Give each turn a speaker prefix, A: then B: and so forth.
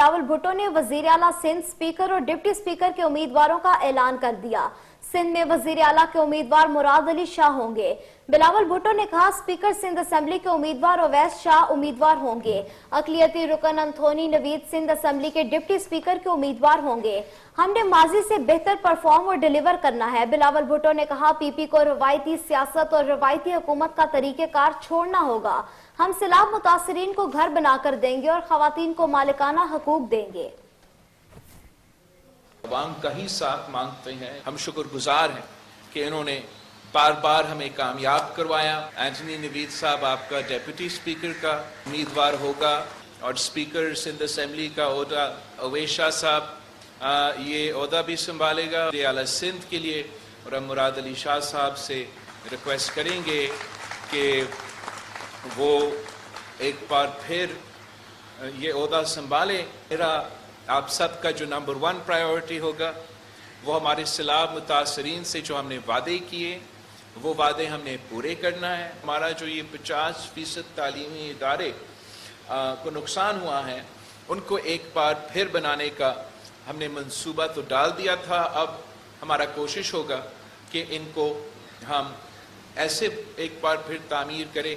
A: بلاول بھٹو نے وزیر اعلیٰ سندھ اسپیکر اور ڈپٹی اسپیکر کے امیدواروں کا اعلان کر دیا۔ سندھ میں وزیر اعلیٰ کے امیدوار مراد علی شاہ ہوں گے۔ بلاول بھٹو نے کہا اسپیکر سندھ اسمبلی کے امیدوار اویس شاہ امیدوار ہوں گے۔ اقلیتی رکن انتھونی نوید سندھ اسمبلی کے ڈپٹی اسپیکر کے امیدوار ہوں گے۔ ہم نے ماضی سے بہتر پرفارم اور ڈیلیور کرنا ہے۔ بلاول بھٹو نے کہا پی پی کو روایتی سیاست اور روایتی حکومت کا طریقہ کار چھوڑنا ہوگا۔ ہم سیلاب متاثرین کو گھر بنا کر دیں گے اور خواتین کو مالکانہ حقوق دیں گے۔
B: عوام کا ہی ساتھ مانگتے ہیں۔ ہم شکر گزار ہیں کہ انہوں نے بار بار ہمیں کامیاب کروایا۔ اینٹنی نوید صاحب آپ کا ڈیپٹی اسپیکر کا امیدوار ہوگا اور اسپیکر سندھ اسمبلی کا عہدہ اویس شاہ صاحب یہ عہدہ بھی سنبھالے گا۔ وزیر اعلیٰ سندھ کے لیے اور ہم مراد علی شاہ صاحب سے ریکویسٹ کریں گے کہ وہ ایک بار پھر یہ عہدہ سنبھالے۔ میرا آپ سب کا جو نمبر 1 پرائیورٹی ہوگا وہ ہمارے سیلاب متاثرین سے جو ہم نے وعدے کیے وہ وعدے ہم نے پورے کرنا ہے۔ ہمارا جو یہ 50% تعلیمی ادارے کو نقصان ہوا ہے ان کو ایک بار پھر بنانے کا ہم نے منصوبہ تو ڈال دیا تھا۔ اب ہمارا کوشش ہوگا کہ ان کو ہم ایسے ایک بار پھر تعمیر کریں